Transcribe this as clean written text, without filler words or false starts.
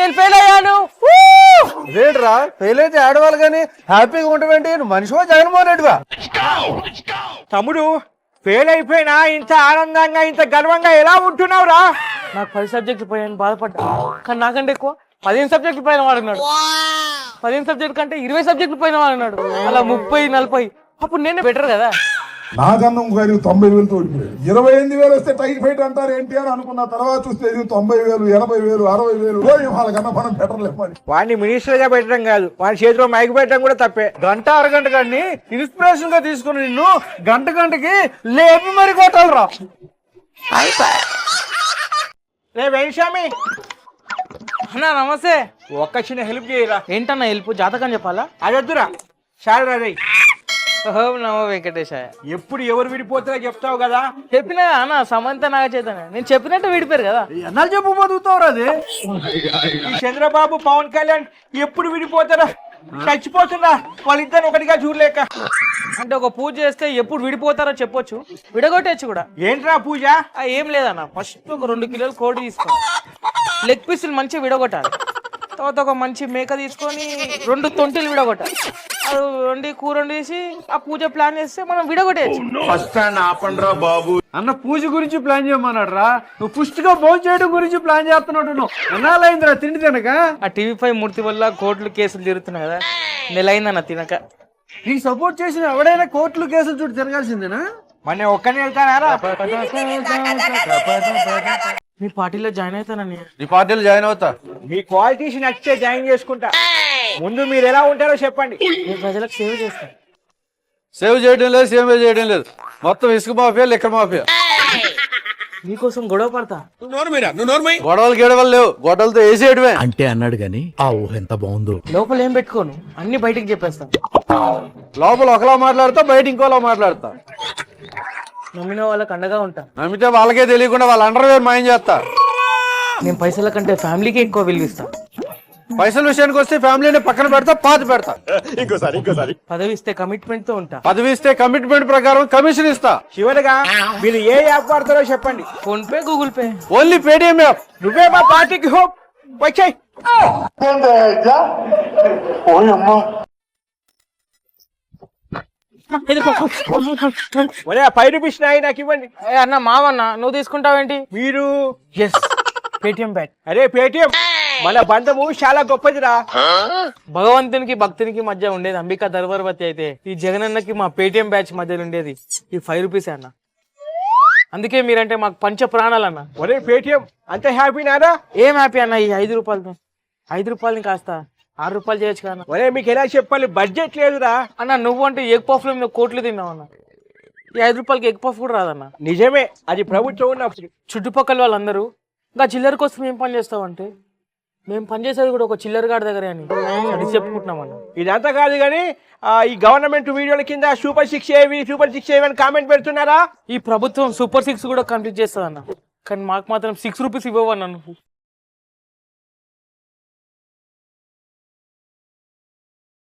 నేను ఫెయిల్ అయ్యాను. రేట్రా ఫెయిల్ అయితే ఆడవాళ్ళు కానీ హ్యాపీగా ఉంటావేంటి? నువ్వు మనిషివా జగన్మోహన్ రెడ్డివా? తమ్ముడు ఫెయిల్ అయిపోయినా ఇంత ఆనందంగా ఇంత గర్వంగా ఎలా ఉంటున్నావురా? నాకు 10 సబ్జెక్టులు పోయాను బాధపడ్డా, కానీ నాకంటే ఎక్కువ 15 సబ్జెక్టులు పోయిన వాడున్నాడు. 15 సబ్జెక్టు కంటే 20 సబ్జెక్టులు పోయిన వాడున్నాడు. అలా 30, 40. అప్పుడు నేనే బెటర్ కదా. నాకన్నం గారి 90,000 ఓడిపోయాడు. 28,000 వస్తే టైట్ ఫైట్ అంటారు ఏంటి అని అనుకున్న తర్వాత చూస్తే 90,000, 80,000, 60,000 వాళ్ళకన్నా మనం బెటర్ లేమని. వాడిని మినిస్టర్ గా పెట్టడం కాదు, వాడి చేతిలో మైక్ పెట్టడం కూడా తప్పే. గంట అరగంట కానీ ఇన్స్పిరేషన్ గా తీసుకుని నిన్ను గంటకి లేపి మరి కొట్టాలరా. రే వెంకటస్వామి, అన్నా నమస్తే. ఒక్క చిన్న హెల్ప్ చేయరా. ఏంటన్నా హెల్ప్? జాతకం చెప్పాలా? అదొద్దురా, సారీ రే. ఓం నమో వెంకటేశాయ. ఎప్పుడు ఎవరు విడిపోతారో చెప్తావు కదా. చెప్పినా అన్న సమంత నాగ చైతన్య, నేను చెప్పినట్టు విడిపోయారు కదా. ఎన్నాళ్ళు చెప్పు బతుకుతావురా అది? ఈ చంద్రబాబు పవన్ కళ్యాణ్ ఎప్పుడు విడిపోతారా? చచ్చిపోతున్నా వాళ్ళిద్దరు ఒకటిగా చూడలేక. అంటే ఒక పూజ చేస్తే ఎప్పుడు విడిపోతారో చెప్పొచ్చు, విడగొట్టచ్చు కూడా. ఏంట్రా పూజ? ఏం లేదన్న, ఫస్ట్ ఒక 2 కిలోలు కోడి తీసుకోవాలి, లెగ్ పీసులు మంచిగా విడగొట్టాలి. తర్వాత ఒక మంచి మేక తీసుకొని 2 తొంటిలు విడగొట్టాలి. అది వండి కూర వండేసి ఆ పూజ ప్లాన్ చేస్తే మనం విడగొట్టేయచ్చు. అన్న పూజ గురించి ప్లాన్ చేయమన్నాడు రా. నువ్వు పుష్టిగా భోజనం చేయడం గురించి ప్లాన్ చేస్తున్నాడు. నువ్వు ఎన్నాళ్ళైందిరా తిండి తినక? ఆ TV5 మూర్తి వల్ల కోర్టులు కేసులు తిరుగుతున్నాయి కదా, నెలైందన్న తినక. నీకు సపోర్ట్ చేసిన ఎవడైనా కోర్టులు కేసులు చుట్టూ తిరగాల్సిందేనా? మన ఒక్కనే వెళ్తానారా? మీ పార్టీలో జాయిన్ అవుతానని. నీ పార్టీలో జాయిన్ అవుతా. మీ క్వాలిటీస్ నచ్చితే జాయిన్ చేసుకుంటా. ముందు మీరు ఎలా ఉంటారో చెప్పండి. నేను ప్రజలకు సేవ చేస్తాను. సేవ్ చేయడం లేదు, సేవ్ చేయడం లేదు. మొత్తం ఇసుక మాఫియా, లెక్క మాఫియా. మీకోసం గొడవ పడతా. గొడవలు గెడవలు లేవు, గొడవలతో వేసేయడమే. అంటే అన్నాడు గాని ఆ ఊహ ఎంత బాగుందో. లోపల ఏం పెట్టుకోను, అన్ని బయటికి చెప్పేస్తాను. లోపల ఒకలా మాట్లాడతా, బయట ఇంకోలా మాట్లాడతా. నమ్మిన వాళ్ళకి అండగా ఉంటా. నమ్మితే వాళ్ళకే తెలియకుండా వాళ్ళ అండర్వేర్ మాయం చేస్తా. నేను పైసల కంటే ఫ్యామిలీకి ఎక్కువ విలువిస్తా. పైసల విషయానికి వస్తే ఫ్యామిలీని పక్కన పెడతా, పాతి పెడతా. పదవి ఇస్తే కమిట్మెంట్ తో ఉంటా. పదవి ఇస్తే కమిట్మెంట్ ప్రకారం కమిషన్ ఇస్తా. చివరిగా మీరు ఏ యాప్ వాడతారో చెప్పండి. Phone pay, Google pay. Only Paytm app. నువ్వే మా పార్టీకి హోప్. వచ్చాయి ఒరే 5 రూపీస్ నాకు ఇవ్వండి. అన్న మావన్న, నువ్వు తీసుకుంటావేంటి? మీరు ఎస్, పేటిఎం బ్యాట్. అరే పేటిఎం, మన బంధము చాలా గొప్పదిరా. భగవంతునికి భక్తునికి మధ్య ఉండేది అంబికా దర్వర్వతి అయితే, ఈ జగనన్నకి మా పేటిఎం బ్యాచ్ మధ్యలో ఉండేది ఈ 5 రూపీస్ అన్న. అందుకే మీరంటే మాకు పంచ ప్రాణాలు అన్న. ఒరే పేటిఎం, అంత హ్యాపీ నారా? ఏం హ్యాపీ అన్న ఈ 5 రూపాయలతో? 5 రూపాయలని కాస్త 6 రూపాయలు చేయొచ్చు కదా. ఒరే మీకు ఎలా చెప్పాలి, బడ్జెట్ లేదురా. అన్న నువ్వు అంటే ఎగ్ పఫ్ లో మీద కోట్లు తిన్నావు అన్న. ఈ 5 రూపాయలకి ఎగ్ పఫ్ కూడా రాదన్న. నిజమే, అది ప్రభుత్వం ఉన్నప్పుడు. చుట్టుపక్కల వాళ్ళందరూ ఇంకా చిల్లర కోసం ఏం పని చేస్తావంటే, మేము పనిచేసేది కూడా ఒక చిల్లర గాడి దగ్గరే అని అది చెప్పుకుంటున్నామన్న. ఇదంతా కాదు కానీ ఈ గవర్నమెంట్ వీడియోల కింద సూపర్ 6 ఏవి అని కామెంట్ పెడుతున్నారా? ఈ ప్రభుత్వం సూపర్ 6 కూడా కంప్లీట్ చేస్తుంది అన్న, కానీ మాకు మాత్రం 6 రూపీస్ ఇవ్వవన్న నువ్వు.